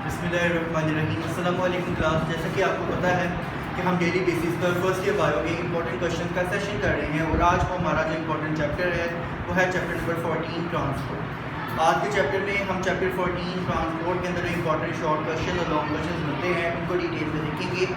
बिस्मिल्लाहिर्रहमानिर्रहीम। अस्सलाम वालेकुम क्लास। जैसा कि आपको पता है कि हम डेली बेसिस पर फर्स्ट ईयर बायो के इंपॉर्टेंट क्वेश्चन का सेशन कर रहे हैं और आज हमारा जो इंपॉर्टेंट चैप्टर है वो है चैप्टर नंबर 14 ट्रांसपोर्ट। आज के चैप्टर में हम चैप्टर 14 ट्रांसपोर्ट के अंदर इंपॉर्टेंट शॉर्ट क्वेश्चन और लॉन्ग क्वेश्चन मिलते हैं, उनको डिटेल में देखेंगे।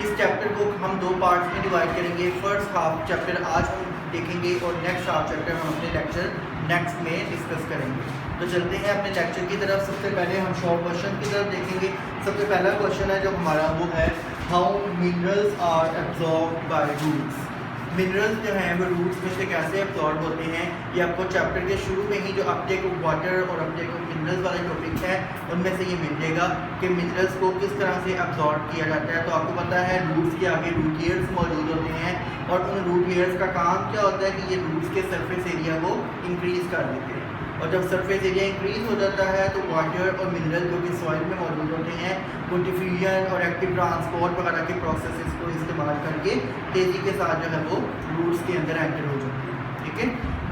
इस चैप्टर को हम दो पार्ट्स में डिवाइड करेंगे। फर्स्ट हाफ चैप्टर आज हम देखेंगे और नेक्स्ट हाफ चैप्टर हम अपने लेक्चर नेक्स्ट में डिस्कस करेंगे। तो चलते हैं अपने लेक्चर की तरफ। सबसे पहले हम शॉर्ट क्वेश्चन की तरफ देखेंगे। सबसे पहला क्वेश्चन है जो हमारा वो है how minerals are absorb by roots. Minerals जो हैं वो रूट्स में से कैसे एब्जॉर्ब होते हैं, ये आपको चैप्टर के शुरू में ही जो अपटेक ऑफ वाटर और अपटेक ऑफ मिनरल्स वाला टॉपिक है उनमें से ये मिल जाएगा कि मिनरल्स को किस तरह से एब्जॉर्ब किया जाता है। तो आपको पता है रूट्स के आगे रूट हेयर्स मौजूद होते हैं और उन रूट हेयर्स का काम क्या होता है कि ये रूट्स के सरफेस एरिया को इंक्रीज़ कर देते हैं और जब सरफेस एरिया इंक्रीज़ हो जाता है तो वाटर और मिनरल जो कि सॉइल में मौजूद होते हैं वो डिफ्यूजन और एक्टिव ट्रांसपोर्ट वगैरह के प्रोसेसेस को इस्तेमाल करके तेज़ी के साथ जो है वो रूट्स के अंदर एंटर हो जाते हैं। ठीक है,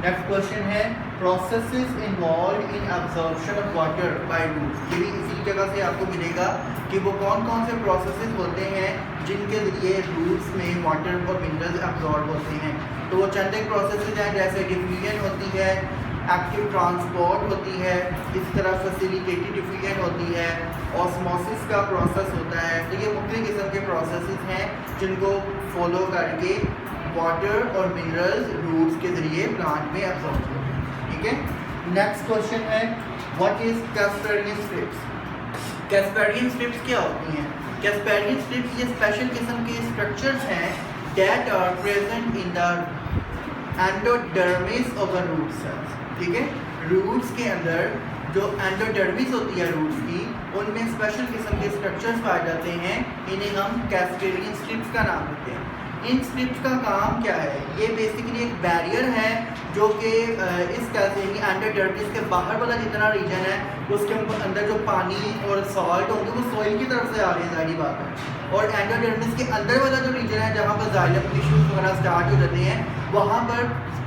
नेक्स्ट क्वेश्चन है processes involve in absorption of water by roots. ये भी इसी जगह से आपको मिलेगा कि वो कौन कौन से प्रोसेसेस होते हैं जिनके ज़रिए रूट्स में वाटर और मिनरल्स एब्जॉर्ब होते हैं। तो वो चंद एक प्रोसेसेस हैं जैसे डिफ्यूजन होती है, एक्टिव ट्रांसपोर्ट होती है, इस तरह फैसिलिटेटेड डिफ्यूजन होती है, ऑस्मोसिस का प्रोसेस होता है। तो ये मुख्तलिफ किस्म के प्रोसेसेस हैं जिनको फॉलो करके वाटर और मिनरल्स रूट्स के ज़रिए प्लांट में एब्जॉर्ब होते हैं। ठीक है, नेक्स्ट क्वेश्चन है what is Casparian strips. Casparian strips क्या होती हैं? कैस्पेरियन स्ट्रिप्स ये स्पेशल किस्म के स्ट्रक्चर्स हैं that are present in the endodermis of the root cells. ठीक है, रूट्स के अंदर जो एंडोडर्मिस होती है रूट्स की, उनमें स्पेशल किस्म के स्ट्रक्चर्स पाए जाते हैं। इन्हें हम कैस्पेरियन स्ट्रिप्स का नाम देते हैं। इन स्ट्रिप्स का काम क्या है? ये बेसिकली एक बैरियर है जो कि इस एंडोडर्मिस के बाहर वाला जितना रीजन है उसके अंदर जो पानी और सॉल्ट होंगे वो सॉइल की तरफ से आ रही है, जाहिर बात है। और एंडोडर्मिस के अंदर वाला जो रीजन है जहाँ पर जाइलम टिश्यूज वगैरह स्टार्ट हो जाते हैं वहाँ पर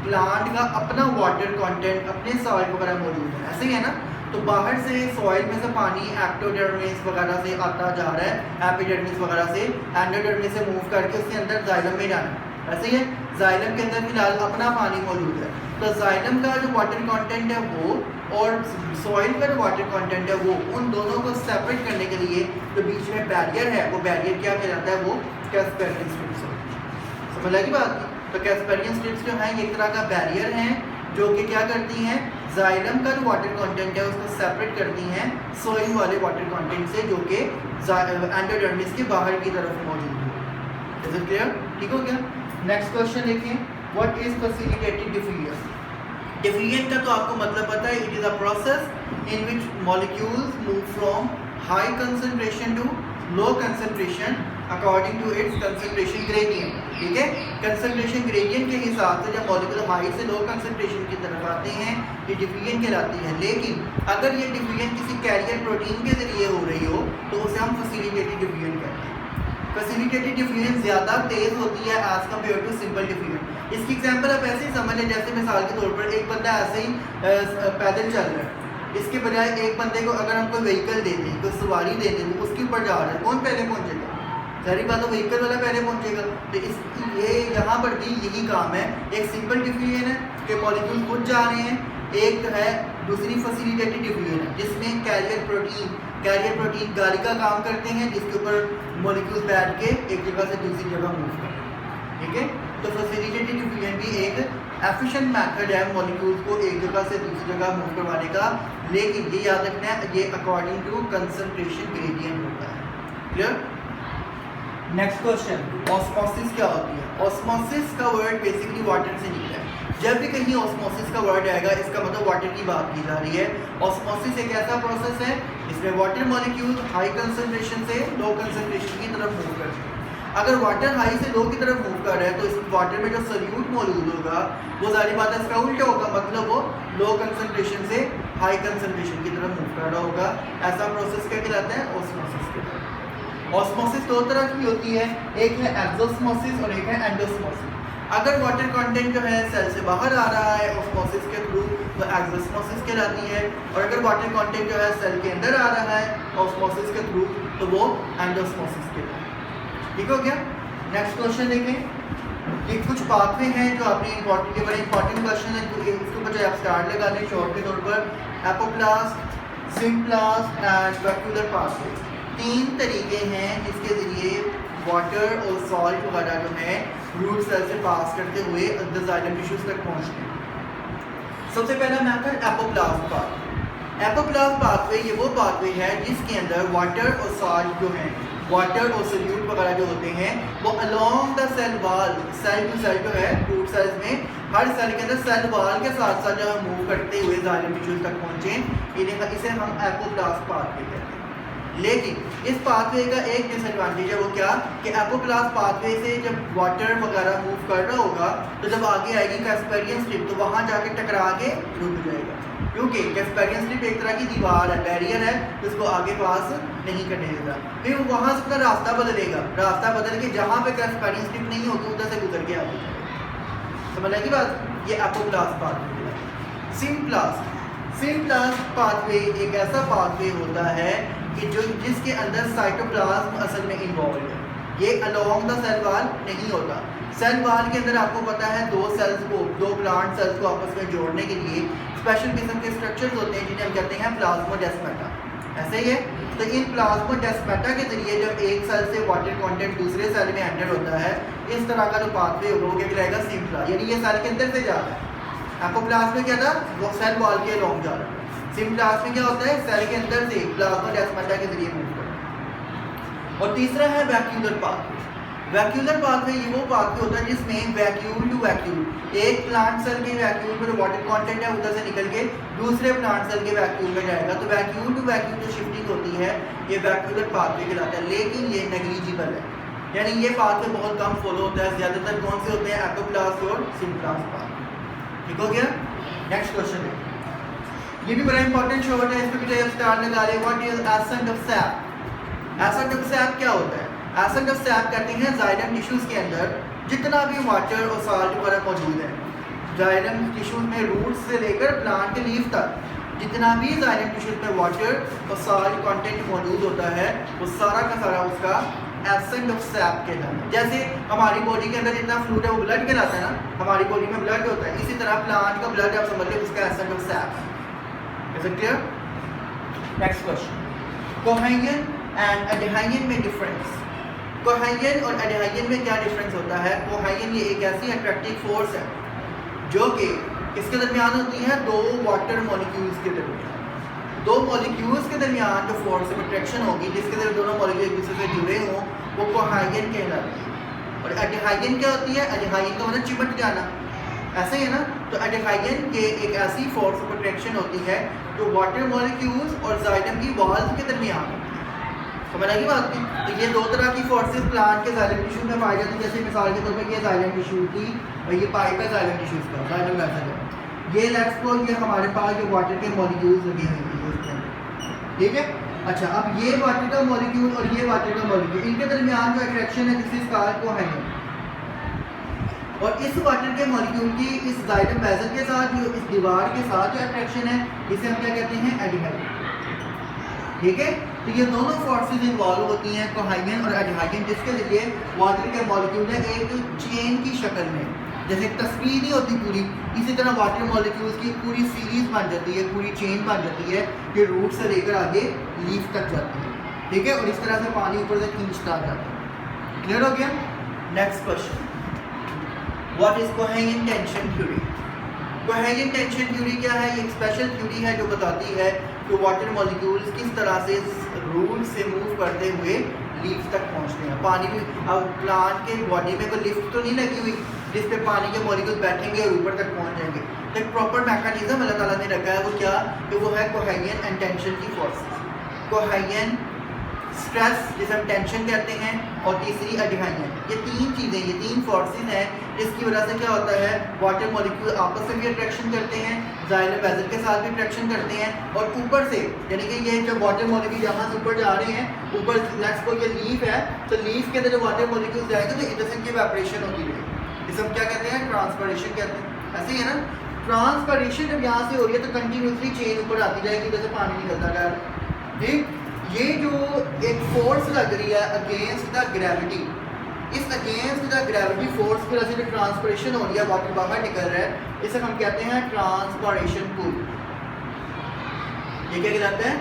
प्लांट का अपना वाटर कंटेंट, अपने सॉइल वगैरह मौजूद है। ऐसे ही है ना, तो बाहर से सॉइल में से पानी एक्टोडर्मिस वगैरह से आता जा रहा है, एपिडर्मिस वगैरह से एंडोडर्मिस से मूव करके उसके अंदर जाइलम में जाना है। ऐसे ही है, जाइलम के अंदर फिलहाल अपना पानी मौजूद है। तो जाइलम का जो वाटर कंटेंट है वो और सॉइल का जो वाटर कंटेंट है वो, उन दोनों को सेपरेट करने के लिए जो बीच में बैरियर है वो बैरियर क्या कहलाता है? वो कैस्पेरियन स्ट्रिप्स होती है। समझ लगी बात? तो कैस्पेरियन स्ट्रिप्स जो हैं ये एक तरह का बैरियर हैं जो कि क्या करती हैं, जाइलम का जो वाटर कंटेंट है उसको सेपरेट करती हैं सॉइल वाले वाटर कंटेंट से जो कि एंडोडर्मिस के बाहर की तरफ मौजूद है। Is it clear? ठीक हो गया। नेक्स्ट क्वेश्चन देखें, what is facilitated diffusion. Diffusion का तो आपको मतलब पता है, it is a process in which molecules move from high concentration to low concentration according to its concentration gradient. ठीक है, कंसंट्रेशन ग्रेडियंट के हिसाब से जब मॉलिक्यूल हाई से लो कंसंट्रेशन की तरफ आते हैं ये डिफ्यूजन कहलाती है। लेकिन अगर ये डिफ्यूजन किसी कैरियर प्रोटीन के जरिए हो रही हो तो उसे हम फैसिलिटेटेड डिफ्यूजन कहते हैं। फैसिलिटेटेड डिफ्यूजन ज़्यादा तेज़ होती है as compare to simple diffusion. इसकी एग्जाम्पल आप ऐसे ही समझ लें, जैसे मिसाल के तौर पर एक बंदा ऐसे ही पैदल चल रहा है, इसके बजाय एक बंदे को अगर हम कोई व्हीकल दे दें, कोई सवारी दे दें तो उसके ऊपर जा रहा है, कौन पहले पहुंचेगा? सारी बात तो व्हीकल वाला पहले पहुंचेगा। तो इस ये यहाँ पर भी यही काम है। एक सिंपल डिफ्यूजन है कि मॉलिक्यूल खुद जा रहे हैं, एक है दूसरी फैसिलिटेटेड डिफ्यूजन है जिसमें कैरियर प्रोटीन गाड़ी का काम करते हैं जिसके ऊपर मॉलिक्यूल्स बैठ के एक जगह से दूसरी जगह मूव करते हैं। ठीक है, तो फैसिलिटेटेड डिफ्यूजन भी एक एफिशिएंट मेथड है मॉलिक्यूल्स को एक जगह से दूसरी जगह मूव करवाने का। लेकिन ये याद रखना है ये अकॉर्डिंग टू कंसंट्रेशन ग्रेडियंट होता है। क्लियर? नेक्स्ट क्वेश्चन, ऑस्मोसिस क्या होती है? ऑस्मोसिस का वर्ड बेसिकली वाटर से निकला है। जब भी कहीं ऑस्मोसिस का वर्ड आएगा इसका मतलब वाटर की बात की जा रही है। ऑस्मोसिस एक ऐसा प्रोसेस है जिसमें वाटर मॉलिक्यूल हाई कंसंट्रेशन से लो कंसंट्रेशन की तरफ मूव करते हैं। अगर वाटर हाई से लो की तरफ मूव कर रहा है तो इस वाटर में जो सॉल्यूट मौजूद होगा वो जारी बात है इसका उल्टा होगा, मतलब वो लो कंसंट्रेशन से हाई कंसंट्रेशन की तरफ मूव कर रहा होगा। ऐसा प्रोसेस क्या कहलाता है? ऑस्मोसिस कहलाता है। ऑस्मोसिस दो तरह की होती है, एक है एक्सोस्मोसिस और एक है एंडोस्मोसिस। अगर वाटर कंटेंट जो है सेल से बाहर आ रहा है ऑस्मोसिस के थ्रू वो एक्सोस्मोसिस कहलाती है, और अगर वाटर कंटेंट जो है सेल के अंदर आ रहा है ऑस्मोसिस के थ्रू तो वो एंडोस्मोसिस कहलाता है। ठीक हो गया। नेक्स्ट क्वेश्चन देखें। ये कुछ पाथवे हैं जो आपने इंपॉर्टेंट, ये बड़े इंपॉर्टेंट क्वेश्चन है, तो इसके ऊपर जो आप स्टार्ट लगा दें शॉर्ट के तौर पर। Apoplast, symplast and vacuolar pathway, 3 तरीके हैं जिसके ज़रिए वाटर और सॉल्ट वगैरह जो है रूट सेल से पास करते हुए जाइलम टिश्यूज तक पहुँचते हैं। सबसे पहला method apoplast pathway. Apoplast pathway ये वो पाथवे है जिसके अंदर वाटर और सॉल्ट जो है, वाटर और सोल्यूट वगैरह जो होते हैं वो along the cell wall, cell to cell जो है रूट सेल्स में हर सेल के अंदर सेल वाल के साथ साथ जो है मूव करते हुए जाइलम टिश्यूज तक पहुँचे, इसे हम एपोप्लास्ट पाथवे कहते हैं। लेकिन इस पाथवे का एक डिसएडवांटेज है, वो क्या कि एपोप्लास्ट पाथवे से जब वाटर वगैरह मूव कर रहा होगा तो जब आगे आएगी कैस्पेरियन स्लिप तो वहाँ जाके टकरा के रुक जाएगा, क्योंकि कैस्पेरियन स्लिप एक तरह की दीवार है, बैरियर है, तो उसको आगे पास नहीं करने देता। फिर वो वहाँ से अपना रास्ता बदलेगा, रास्ता बदल के जहाँ पे कैस्पेरियन स्लिप नहीं होगी उधर से गुजर के आगे जाएगा। समझ आएगी बात? ये एपोप्लास्ट पाथवे है। सिम्प्लास्ट पाथवे एक ऐसा पाथवे होता है कि जो जिसके अंदर साइटोप्लाज्म असल में इन्वॉल्व है, ये अलोंग द सेल वाल नहीं होता। सेल वाल के अंदर आपको पता है दो प्लांट सेल्स को आपस में जोड़ने के लिए स्पेशल किस्म के स्ट्रक्चर्स होते हैं जिन्हें हम कहते हैं प्लाज्मोडेस्माटा। ऐसे ही है, तो इन प्लाज्मोडेस्माटा के जरिए जब एक सेल से वाटर कंटेंट दूसरे सेल में एंटर होता है, इस तरह का जो पाथवे होगा वो क्या कहलाएगा? सिम्प्ला, यानी ये सेल के अंदर से जा रहा है। एपोप्लास्ट में क्या था? वो सेल वॉल के अलोंग जा रहा है। सिम्प्लास्ट में क्या होता है? सेल के अंदर से प्लाज्मोडेस्माटा के जरिए मूव करता है। और तीसरा है वैक्यूलर पाथवे। वैक्यूलर पाथवे ये वो पाथवे होता है जिसमें वैक्यूल टू वैक्यूल, एक प्लांट सेल के वैक्यूल में जो वाटर कंटेंट है उधर से निकल के दूसरे प्लांट सेल के वैक्यूल में जाएगा, तो वैक्यूल टू वैक्यूल जो शिफ्टिंग होती है ये वैक्यूलर पाथवे कहलाता है। लेकिन ये नेग्लिजिबल है, यानी ये पाथवे बहुत कम फॉलो होता है। ज़्यादातर कौन से होते हैं? एपोप्लास्ट और सिम्प्लास्ट पाथवे। ठीक हो गया। नेक्स्ट क्वेश्चन है, ये भी बड़ा इंपॉर्टेंट शॉर्ट है, इसमें भी स्टार लगा ले। What is accent of SAP? Accent of SAP क्या होता है? एसेंट ऑफ सैप कहते हैं जाइलम टिश्यूज के अंदर जितना भी वाटर और साल्ट वगैरह मौजूद है, जाइलम टिश्यूज में रूट्स से लेकर प्लांट के लीफ तक जितना भी जाइलम टिश्यूज में वाटर और साल्ट कंटेंट मौजूद होता है वो सारा का सारा उसका एसेंट ऑफ सैप कहलाता है। जैसे हमारी बॉडी के अंदर जितना फ्लूइड है वो ब्लड कहलाता है ना, हमारी बॉडी में ब्लड होता है, इसी तरह प्लांट का ब्लड आप समझ लीजिए उसका एसेंट ऑफ सैप है। Is it clear? Next question. Cohesion and adhesion में डिफरेंस। कोहेजन और एडेहाइजन में क्या डिफरेंस होता है? कोहेजन ये एक ऐसी अट्रैक्टिव फोर्स है जो कि इसके दरमियान होती है दो वाटर मॉलिक्यूल्स के दरमियान, दो मॉलिक्यूल्स के दरमियान जो फोर्स ऑफ अट्रैक्शन होगी जिसके अंदर दोनों मॉलिक्यूल एक दूसरे से जुड़े हों वो कोहेजन कहलाती है। और एडेहाइजन क्या होती है? एडेहाइजन का मतलब चिपट जाना, ऐसे ही है ना। तो एडेहाइजन के एक ऐसी फोर्स ऑफ अट्रैक्शन होती है जो वाटर मॉलिक्यूल्स और जाइलम की वॉल्स के दरमियान होती है। समझ आएगी बात की? तो ये दो तरह की फोर्सेस प्लांट के जाइलम टिश्यू में पाई जाती है। जैसे मिसाल के तौर पर ये जाइलम टिश्यू की और ये पाइप है जाइलम टिश्यूज का, जाइलम वेसल है। ये लेट्स सपोज ये हमारे पास जो वाटर के मॉलिक्यूल्स लगे हुए हैं उसके अंदर, ठीक है। अच्छा, अब ये वाटर का मॉलिक्यूल और ये वाटर का मॉलिक्यूल, इनके दरमियान जो अट्रैक्शन है दिस इज कॉल्ड कोहेजन। और इस वाटर के मॉलिक्यूल की इस जाइलम वेसल के साथ जो इस दीवार के साथ जो अट्रैक्शन है इसे हम क्या कहते हैं? एडेहाइजन। ठीक है, तो ये दोनों फोर्सेस इन्वॉल्व होती हैं कोहेजन और एडेहाइजन, जिसके जरिए वाटर के मॉलिक्यूल है एक चेन की शक्ल में, जैसे एक तस्वीर नहीं होती पूरी, इसी तरह वाटर मॉलिक्यूल्स की पूरी सीरीज बन जाती है, पूरी चेन बन जाती है कि रूट से लेकर आगे लीफ तक जाती है। ठीक है, और इस तरह से पानी ऊपर से खींचता जाता है। क्लियर हो गया? Next question, what is cohesion tension theory? Cohesion tension theory क्या है? ये एक स्पेशल थ्योरी है जो बताती है कि वाटर मॉलिक्यूल्स किस तरह से रूट से मूव करते हुए लीफ तक पहुंचते हैं। पानी में अब प्लांट के बॉडी में कोई लिफ्ट तो नहीं लगी हुई जिस पे पानी के मॉलिक्यूल बैठेंगे और ऊपर तक पहुंच जाएंगे, तो एक प्रॉपर मैकेनिज्म अल्लाह ताला ने रखा है। वो क्या? कि वो है कोहेजन एंड टेंशन की फोर्सेस। कोहेजन स्ट्रेस जिसे हम टेंशन कहते हैं, और तीसरी एडेहाइजन। ये तीन चीज़ें, ये तीन फोर्सेस हैं जिसकी वजह से क्या होता है? वाटर मॉलिक्यूल आपस में भी अट्रैक्शन करते हैं, जाइलम वेसल के साथ भी अट्रैक्शन करते हैं, और ऊपर से यानी कि ये जो वाटर मॉलिक्यूल यहाँ से ऊपर जा रहे हैं, ऊपर नेक्स्ट को ये लीफ है, तो लीफ के अंदर जो वाटर मॉलिक्यूल जाएंगे तो इधर से इनकी इवेपोरेशन होती है, इसे हम क्या कहते हैं? ट्रांसपिरेशन कहते हैं। ऐसे ही है ना, ट्रांसपरेशन जब यहाँ से हो रही है तो कंटिन्यूसली चेन ऊपर आती जाएगी, इधर से पानी निकलता जाएगा। ठीक, ये जो एक फोर्स लग रही है अगेंस्ट द ग्रेविटी, इस अगेंस्ट द ग्रेविटी फोर्स की वजह से जो ट्रांसपरेशन हो रही है, वाटर बाहर निकल रहा है, इसे हम कहते हैं ट्रांसपरेशन पुल। ये क्या कहलाता है?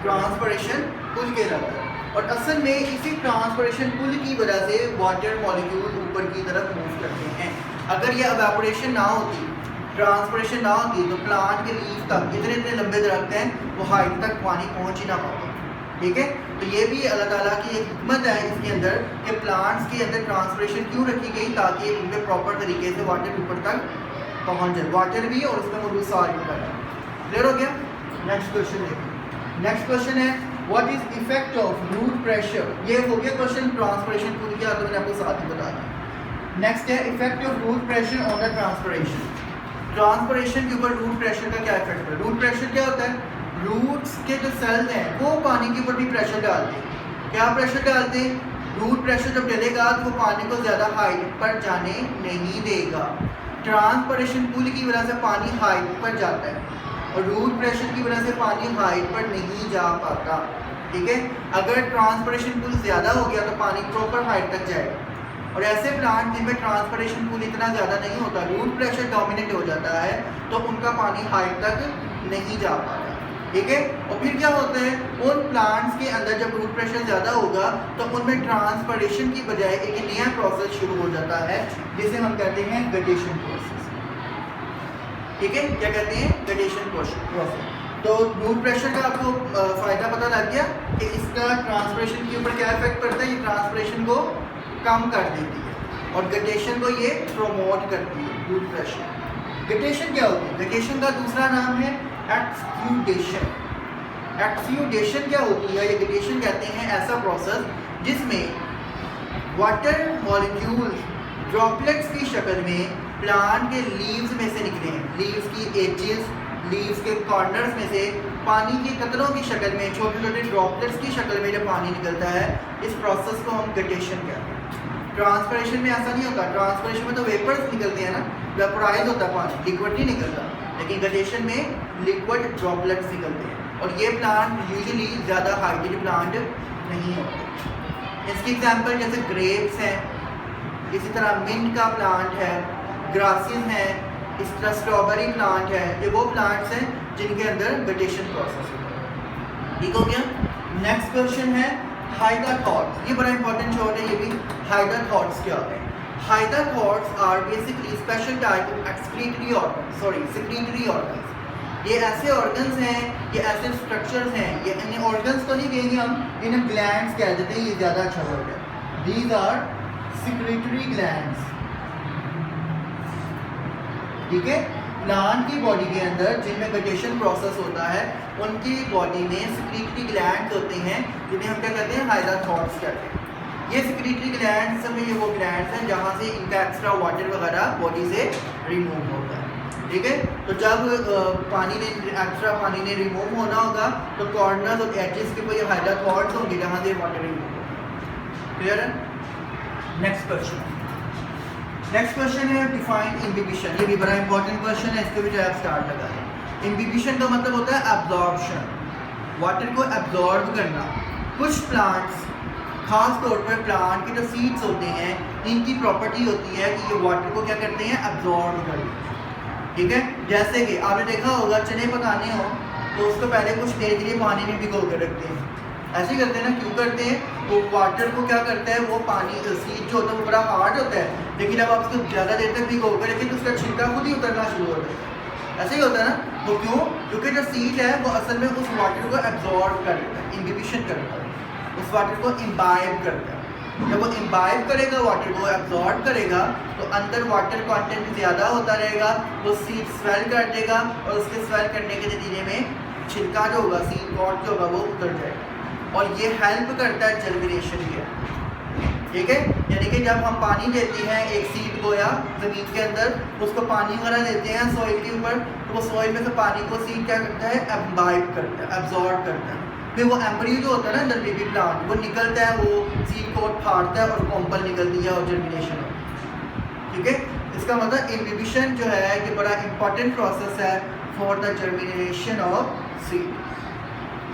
ट्रांसपरेशन पुल कहलाता है। और असल में इसी ट्रांसपरेशन पुल की वजह से वाटर मॉलिक्यूल ऊपर की तरफ मूव करते हैं। अगर ये एवापोरेशन ना होती, ट्रांसपरेशन ना होती, तो प्लांट के लीफ तक इतने इतने लंबे दरख्त हैं, वो हाइट तक पानी पहुंच ही ना पाता। ठीक है, तो ये भी अल्लाह ताला की एक हिकमत है इसके अंदर कि प्लांट्स के अंदर ट्रांसपरेशन क्यों रखी गई, ताकि उनमें प्रॉपर तरीके से वाटर ऊपर तक पहुंच जाए, वाटर भी और उसमें मौजूद साल भी कर। क्लियर हो गया? नेक्स्ट क्वेश्चन देखिए। नेक्स्ट क्वेश्चन है what is effect of root pressure. ये हो गया क्वेश्चन ट्रांसपरेशन पूरी किया, तो मैंने आपको साथ ही बता दिया। नेक्स्ट है effect of root pressure on the transpiration. Transpiration के ऊपर रूट प्रेशर का क्या इफेक्ट है? रूट प्रेशर क्या होता है? रूट्स के जो सेल्स हैं वो पानी के ऊपर भी प्रेशर डालते हैं। क्या प्रेशर डालते हैं? रूट प्रेशर जब डलेगा तो वो पानी को ज़्यादा हाइट पर जाने नहीं देगा। ट्रांसपरेशन पुल की वजह से पानी हाइट पर जाता है और रूट प्रेशर की वजह से पानी हाइट पर नहीं जा पाता। ठीक है, अगर ट्रांसपरेशन पुल ज़्यादा हो गया तो पानी प्रॉपर हाइट तक जाएगा। और ऐसे प्लांट जिनमें ट्रांसपरेशन पुल इतना ज़्यादा नहीं होता, रूट प्रेशर डोमिनेट हो जाता है, तो उनका पानी हाइट तक नहीं जा पाता। ठीक है, और फिर क्या होता है, उन प्लांट्स के अंदर जब रूट प्रेशर ज़्यादा होगा तो उनमें ट्रांसपरेशन की बजाय एक नया प्रोसेस शुरू हो जाता है जिसे हम कहते हैं गटेशन प्रोसेस। ठीक है, क्या कहते हैं? Guttation process. तो रूट प्रेशर का आपको फ़ायदा पता लग गया कि इसका ट्रांसपरेशन के ऊपर क्या इफेक्ट पड़ता है। ये ट्रांसपरेशन को कम कर देती है और गटेशन को ये प्रोमोट करती है। रूट प्रेशर, गटेशन क्या होती है? गटेशन का दूसरा नाम है एक्सक्यूडेशन। एक्सक्यूडेशन क्या होती है? ये गटेशन कहते हैं ऐसा प्रोसेस जिसमें वाटर मॉलिक्यूल ड्रॉपलेट्स की शक्ल में प्लांट के लीव्स में से निकले हैं, लीव्स की एजेस, लीव्स के कॉर्नर्स में से पानी के कतरों की शक्ल में, छोटे छोटे ड्रॉपलेट्स की शक्ल में जब पानी निकलता है, इस प्रोसेस को हम गटेशन कहते हैं। ट्रांसपरेशन में ऐसा नहीं होता। ट्रांसपरेशन में तो वेपर्स निकलते हैं ना, वेपराइज होता है पानी, लिक्विड नहीं निकलता। लेकिन गटेशन में लिक्विड ड्रॉपलेट्स निकलते हैं और ये प्लांट यूजुअली ज़्यादा हाइटेड प्लांट नहीं होते। इसकी एग्जांपल जैसे ग्रेप्स हैं, इसी तरह मिंट का प्लांट है, ग्रासेस हैं, इस तरह स्ट्रॉबेरी प्लांट है। ये वो प्लांट्स हैं जिनके अंदर गटेशन प्रोसेस होता है। ठीक हो गया? नेक्स्ट क्वेश्चन है हाइड्रोथॉट्स। ये बड़ा इंपॉर्टेंट शॉर्ट है ये भी। हाइड्रोथॉट्स क्या होते हैं? Hydathodes are basically special type of excretory organ, secretory organs. ये ऐसे ऑर्गन्स हैं, ये ऐसे स्ट्रक्चर्स हैं, ये इन ऑर्गन्स को नहीं कहेंगे हम, इन्हें ग्लैंड्स कह देते हैं, ये ज़्यादा अच्छा वर्ड है। These are secretory glands. ठीक है, प्लांट की बॉडी के अंदर जिनमें गटेशन प्रोसेस होता है, उनकी बॉडी में सेक्रेटरी ग्लैंड्स होते हैं जिन्हें हम क्या कहते हैं? हाइड्रोथॉट्स कहते हैं। ये सेक्रेटरी ग्लैंड्स में ये वो ग्लैंड्स हैं जहाँ से इनका एक्स्ट्रा वाटर वगैरह बॉडी से रिमूव होता है। ठीक है, तो जब एक्स्ट्रा पानी ने रिमूव होना होगा तो कॉर्नर्स और एजेस के कोई हाइड्रोथॉट्स होंगे जहाँ से वाटर रिमूव होगा। क्लियर है? नेक्स्ट क्वेश्चन है डिफाइन इम्बिबिशन। ये भी बड़ा इंपॉर्टेंट क्वेश्चन है, इसके भी जो आप स्टार्ट लगा है। इम्बिबिशन का मतलब होता है एब्जॉर्प्शन, वाटर को एब्जॉर्ब करना। कुछ प्लांट्स, खास तौर पर प्लांट के जो सीड्स होते हैं, इनकी प्रॉपर्टी होती है कि ये वाटर को क्या करते हैं? एब्जॉर्ब करते हैं। ठीक है, जैसे कि आपने देखा होगा चने पकाने हो तो उसको पहले कुछ देर के लिए पानी में भिगो कर रखते हैं। ऐसे ही करते हैं ना, क्यों करते हैं? वो वाटर को क्या करता है, वो पानी सीड जो होता है वो बड़ा हार्ड होता है, लेकिन अब आप उसको ज़्यादा देर तक भिगो कर रखें तो उसका छिलका खुद ही उतरना शुरू होता है। ऐसे ही होता है ना, तो क्यों? क्योंकि जो सीड है वो असल में उस वाटर को एब्जॉर्ब कर लेता है, इम्बिबिशन करता है, उस वाटर को इम्बाइब करता है। जब वो इम्बाइब करेगा, वाटर को एब्जॉर्ब करेगा, तो अंदर वाटर कंटेंट ज़्यादा होता रहेगा, वो सीड स्वेल कर देगा और उसके स्वेल करने के नतीजे में छिलका जो होगा, सीड पॉट जो होगा, वो उतर जाएगा और ये हेल्प करता है जर्मिनेशन के। ठीक है, यानी कि जब हम पानी देते हैं एक सीड को या ज़मीन के अंदर, उसको पानी वगैरह देते हैं सॉइल के ऊपर, तो वो सॉइल में से पानी को सीड क्या करता है? इम्बाइब करता है, एब्जॉर्ब करता है। फिर वो एम्ब्रियो जो होता है ना अंदर बेबी प्लांट, वो निकलता है, वो सीड कोट फाड़ता है और कॉम्पल निकलती है और जर्मिनेशन होता है। ठीक है, इसका मतलब इनहिबिशन जो है ये बड़ा इंपॉर्टेंट प्रोसेस है for the germination of seed.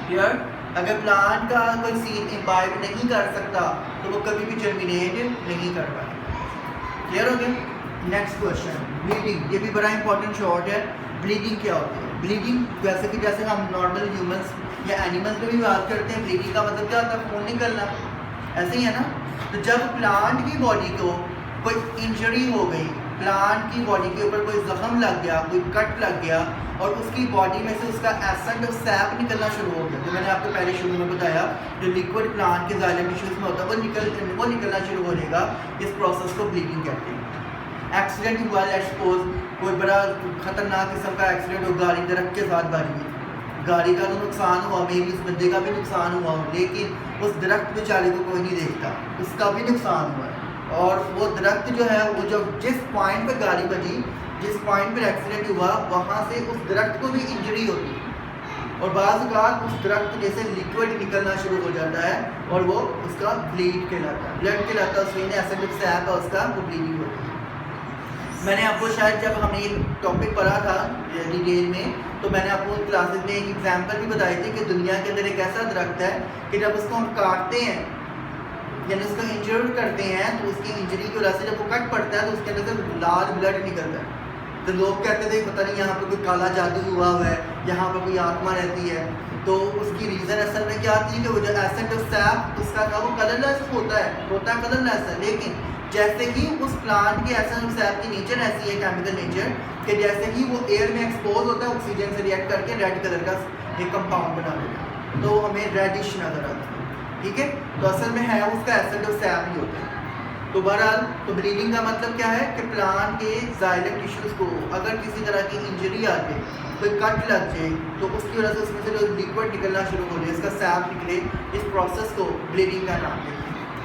Clear? अगर प्लांट का कोई सीड इम्बाइब नहीं कर सकता तो वो कभी भी जर्मिनेट नहीं कर पाएगा। क्लियर हो गया? Next question, bleeding. ये भी बड़ा इंपॉर्टेंट शॉर्ट है। ब्लीडिंग क्या होती है? ब्लीडिंग वैसे कि जैसे हम नॉर्मल ह्यूमंस या एनिमल्स पे भी बात करते हैं, ब्लीडिंग का मतलब क्या होता है? खून निकलना, ऐसे ही है ना। तो जब प्लांट की बॉडी को कोई इंजरी हो गई, प्लांट की बॉडी के ऊपर कोई जख्म लग गया, कोई कट लग गया और उसकी बॉडी में से उसका एसिड और सैप निकलना शुरू हो गया, जो मैंने आपको पहले शुरू में बताया, जो लिक्विड प्लांट के जाइलम टिश्यूज में होता है वो निकलना शुरू हो जाएगा। इस प्रोसेस को ब्लीडिंग कहते हैं। एक्सीडेंट हुआ, लेट्स सपोज कोई बड़ा खतरनाक किस्म का एक्सीडेंट हो, गाड़ी दरख्त के साथ बारी हुई, गाड़ी का तो नुकसान हुआ, मे भी उस बंदे का भी नुकसान हुआ हो, लेकिन उस दरख्त बेचारे को कोई नहीं देखता, उसका भी नुकसान हुआ है। और वो दरख्त जो है वो जो जिस पॉइंट पर गाड़ी बजी, जिस पॉइंट पर एक्सीडेंट हुआ, वहाँ से उस दरख्त को भी इंजरी होती है और बाज़ औक़ात उस दरख्त जैसे लिक्विड निकलना शुरू हो जाता है और वो उसका ब्लीड कहलाता है, ब्लड कहलाता है, उसमें एसिडिक सैप है उसका, वो ब्लीडिंग होती है। मैंने आपको शायद जब हमने ये टॉपिक पढ़ा था डिटेल में, तो मैंने आपको क्लासेस में एक एग्जाम्पल भी बताई थी कि दुनिया के अंदर एक ऐसा दरख्त है कि जब उसको हम काटते हैं यानी उसको इंजर्ड करते हैं तो उसकी इंजरी की वजह से जब वो कट पड़ता है तो उसके अंदर से लाल ब्लड निकलता है। तो लोग कहते थे पता नहीं यहाँ पर कोई काला जादू हुआ है, यहाँ पर कोई आत्मा रहती है। तो उसकी रीज़न असल में क्या आती है कि वो जो एसिड और सैप उसका था वो कलरलेस होता है कलरलेस है, लेकिन जैसे ही उस प्लांट के एसिड और सैप की नेचर ऐसी है, केमिकल नेचर, कि जैसे ही वो एयर में एक्सपोज होता है ऑक्सीजन से रिएक्ट करके रेड कलर का एक कंपाउंड बना देता है, तो हमें रेडिश नजर आता है। ठीक है, तो असल में है उसका एसिड और सैप ही होता है। तो बहरहाल तो ब्लीडिंग का मतलब क्या है कि प्लांट के जाइलम टिश्यूज़ को अगर किसी तरह की इंजरी आ जाए, कोई कट लग जाए, तो उसकी वजह से उसमें से जो लिक्विड निकलना शुरू हो जाए, इसका सैप निकले, इस प्रोसेस को ब्लीडिंग का नाम देते हैं।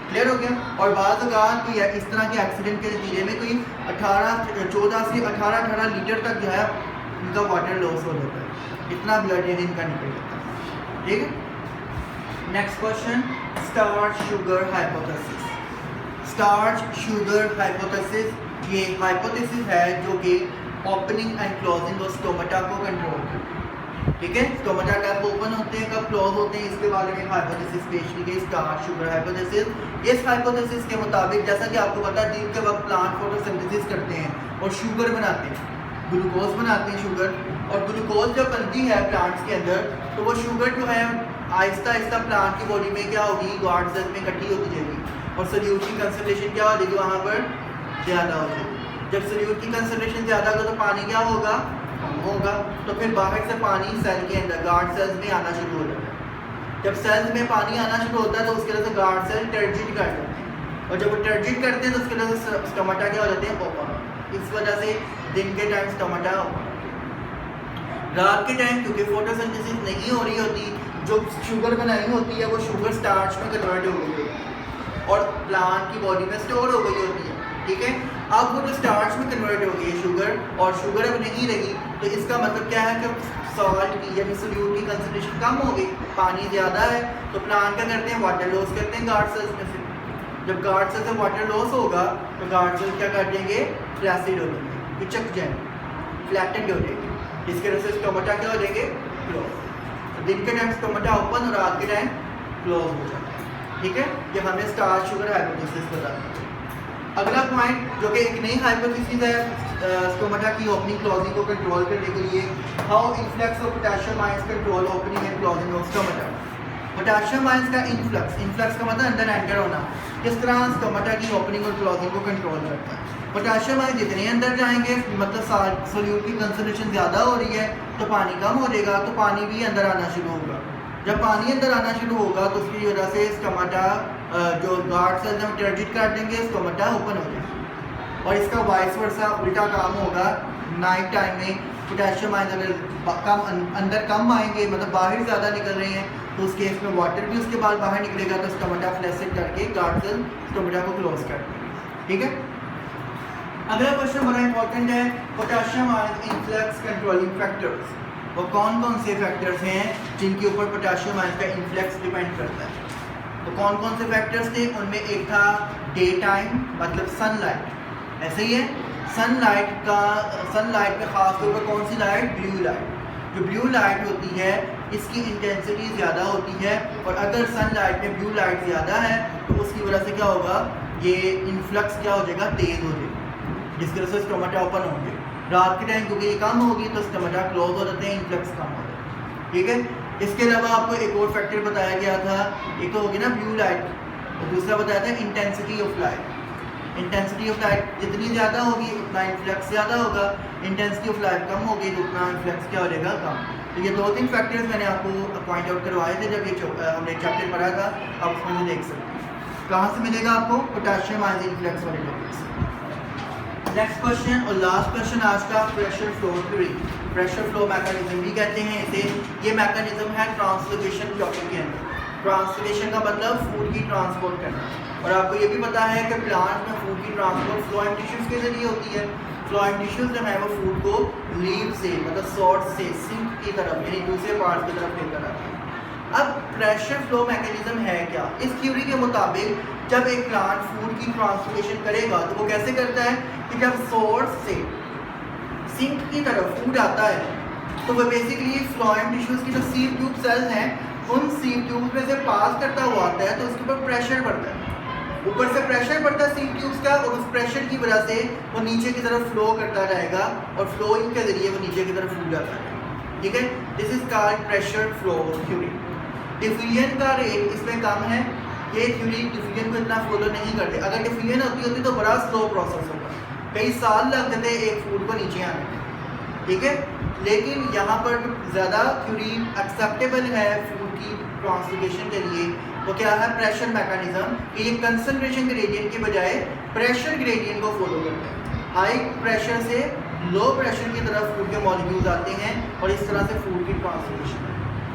क्लियर हो गया? और बाज़ औक़ात कोई इस तरह के एक्सीडेंट के नतीजे में कोई 14 से 18 लीटर तक जो है इनका वाटर लॉस हो जाता है, इतना ब्लड यानी इनका निकल जाता है। ठीक है, next question, starch sugar hypothesis. Starch sugar hypothesis, ये हाइपोथेसिस है जो कि ओपनिंग एंड क्लोजिंग और स्टोमेटा को कंट्रोल करती है। ठीक है, स्टोमेटा कब ओपन होते हैं कब क्लोज होते हैं, इसके बारे में हाइपोथेसिस पेश की गई, स्टार्च शुगर हाइपोथेसिस। इस हाइपोथेसिस के मुताबिक जैसा कि आपको पता है दिन के वक्त प्लांट फोटोसिंथेसिस करते हैं और शुगर बनाते हैं, ग्लूकोज बनाते हैं शुगर, और ग्लूकोज जब बनती है प्लांट्स के अंदर तो वो शुगर जो है आहिस्ता आहिस्ता प्लांट की बॉडी में क्या होगी, गार्ड सेल में इकट्ठी होती जाएगी और सोल्यूट की कंसंट्रेशन क्या हो जाएगी वहाँ पर ज़्यादा हो जाएगी। जब सोल्यूट की कंसंट्रेशन ज़्यादा होगा तो पानी क्या होगा, कम होगा, तो फिर बाहर से पानी सेल के अंदर गार्ड सेल्स में आना शुरू हो जाता है। जब सेल्स में पानी आना शुरू होता है तो उसके वजह से गार्ड सेल टर्जिट कर देते हैं, और जब वो टर्जिट करते हैं तो उसके वजह से स्टोमेटा क्या हो जाते हैं, ओपन। इस वजह से दिन के टाइम स्टोमेटा ओपन, रात के टाइम क्योंकि फोटोसिंथेसिस नहीं हो रही होती, जो शुगर बनाई होती है वो शुगर स्टार्च में कन्वर्ट हो गई होती और प्लांट की बॉडी में स्टोर हो गई होती है। ठीक है, अब वो जो स्टार्च में कन्वर्ट हो गई है शुगर, और शुगर अब नहीं रही, तो इसका मतलब क्या है कि सॉल्ट की यानी सोल्यूट की कंसंट्रेशन कम हो गई, पानी ज़्यादा है, तो प्लांट क्या करते हैं, वाटर लॉस करते हैं गार्ड सेल्स में से। जब गार्ड सेल से वाटर लॉस होगा तो गार्ड सेल क्या कर देंगे, फ्लैसिड हो जाएंगे, पिचक जाएंगे, फ्लैटेंड हो जाएंगे, इसके वजह से स्टोमेटा क्या हो जाएंगे, क्लोज। तो दिन के टाइम स्टोमेटा ओपन और रात के टाइम क्लोज हो जाता है। ठीक है, ये हमें स्टार्च शुगर हाइपोथेसिस बताती है। अगला पॉइंट जो कि एक नई हाइपोथेसिस है स्टोमेटा की ओपनिंग क्लोजिंग को कंट्रोल करने के लिए, how influx of potassium ions control opening and closing of stomata. Potassium ions का इन्फ्लक्स का मतलब अंदर एंटर होना, किस तरह स्टोमेटा की ओपनिंग और क्लोजिंग को कंट्रोल करता है। पोटेशियम आयन जितने अंदर जाएंगे, मतलब सोल्यूट की कंसंट्रेशन ज़्यादा हो रही है तो पानी कम हो जाएगा, तो पानी भी अंदर आना शुरू होगा। जब पानी अंदर आना शुरू होगा तो उसकी वजह से स्टोमेटा जो गार्ड सेल में टर्जिट कर देंगे, स्टोमेटा ओपन हो जाएगा। और इसका वाइस वर्सा उल्टा काम होगा, नाइट टाइम में पोटेशियम आयन अगर अंदर कम आएंगे, मतलब बाहर ज़्यादा निकल रहे हैं, तो उस केस में वाटर भी उसके बाद बाहर निकलेगा, तो स्टोमेटा फ्लैसिड करके गार्ड सेल स्टोमेटा को क्लोज कर देंगे। ठीक है, अगला क्वेश्चन बड़ा इंपॉर्टेंट है, potassium ion influx controlling factors. वो कौन कौन से फैक्टर्स हैं जिनके ऊपर पोटेशियम आयन का इन्फ्लक्स डिपेंड करता है। तो कौन कौन से फैक्टर्स थे, उनमें एक था डे टाइम मतलब सनलाइट, ऐसे ही है सनलाइट में ख़ास तौर पर कौन सी लाइट? Blue light. जो ब्लू लाइट होती है इसकी इंटेंसिटी ज़्यादा होती है, और अगर सनलाइट में ब्लू लाइट ज़्यादा है तो उसकी वजह से क्या होगा, ये इन्फ्लक्स क्या हो जाएगा, तेज़ हो जाएगा, जिसकी वजह से स्टोमाटा ओपन होंगे। रात के टाइम क्योंकि ये कम होगी तो स्टोमाटा क्लोज हो जाते हैं, इन्फ्लक्स कम हो जाता है। ठीक है, इसके अलावा आपको एक और फैक्टर बताया गया था, एक तो होगी ना ब्लू लाइट, और दूसरा बताया था intensity of light. Intensity of light जितनी ज़्यादा होगी उतना इन्फ्लक्स ज़्यादा होगा, इंटेंसिटी ऑफ लाइट कम होगी तो उतना इन्फ्लक्स क्या हो जाएगा, कम। तो ये 2-3 फैक्टर्स मैंने आपको पॉइंट आउट करवाए थे जब ये हमने चैप्टर पढ़ा था, आप उसमें से देख सकते हैं। कहाँ से मिलेगा आपको? पोटेशियम आयन इन्फ्लक्स वाले टॉपिक्स। नेक्स्ट क्वेश्चन और लास्ट क्वेश्चन आज का, pressure flow theory. Pressure flow mechanism भी कहते हैं इसे। ये मैकेनिज्म है ट्रांसलोकेशन टॉपिक के अंदर। ट्रांसलोकेशन का मतलब फूड की ट्रांसपोर्ट करना, और आपको ये भी पता है कि प्लांट में फूड की ट्रांसपोर्ट फ्लोएम टिश्यूज़ के जरिए होती है। फ्लोएम टिश्यूज़ जो है वो फूड को लीव से, मतलब सोर्स से सिंक की तरफ यानी दूसरे पार्ट की तरफ लेकर आती है। अब प्रेशर फ्लो मैकेनिज्म है क्या? इस थ्योरी के मुताबिक जब एक प्लांट फूड की ट्रांसपोर्टेशन करेगा तो वो कैसे करता है कि जब सोर्स से सिंक की तरफ फूड आता है तो वो बेसिकली फ्लोएम टिश्यूज़ की जो सीव ट्यूब सेल्स हैं उन सीव ट्यूब्स में से पास करता हुआ आता है, तो उसके ऊपर प्रेशर पड़ता है, ऊपर से प्रेशर पड़ता है सीव ट्यूब्स का, और उस प्रेशर की वजह से वो नीचे की तरफ फ्लो करता रहेगा, और फ्लोइंग के जरिए वो नीचे की तरफ फूड आता है। ठीक है, this is called pressure flow theory. Diffusion का रेट इसमें कम है, ये थ्योरी डिफ्यूजन को इतना फॉलो नहीं करते। अगर डिफ्यूजन होती तो बड़ा स्लो प्रोसेस होगा, कई साल लग जाते एक फूड को नीचे आने में। ठीक है, लेकिन यहाँ पर ज़्यादा थ्योरी एक्सेप्टेबल है फूड की ट्रांसलोकेशन के लिए। वो क्या है? प्रेशर मैकेनिज्म, कि ये कंसंट्रेशन ग्रेडियंट के बजाय प्रेशर ग्रेडियंट को फॉलो करते हैं। हाई प्रेशर से लो प्रेशर की तरफ फूड के मॉलिक्यूल्स आते हैं और इस तरह से फूड की ट्रांसलोकेशन।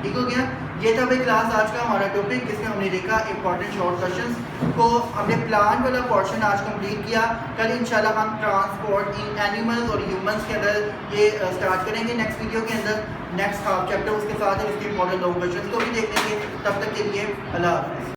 ठीक हो गया, ये था भाई क्लास आज का हमारा टॉपिक, जिसमें हमने देखा इंपॉर्टेंट शॉर्ट क्वेश्चंस को। हमने प्लांट वाला पोर्शन आज कंप्लीट किया। कल इंशाल्लाह हम ट्रांसपोर्ट इन एनिमल्स और ह्यूमंस के अंदर ये स्टार्ट करेंगे नेक्स्ट वीडियो के अंदर, नेक्स्ट हाफ चैप्टर उसके साथ है, इसके इंपॉर्टेंट लॉन्ग क्वेश्चंस को भी देख लेंगे। तब तक के लिए अल्लाह हाफ़िज़।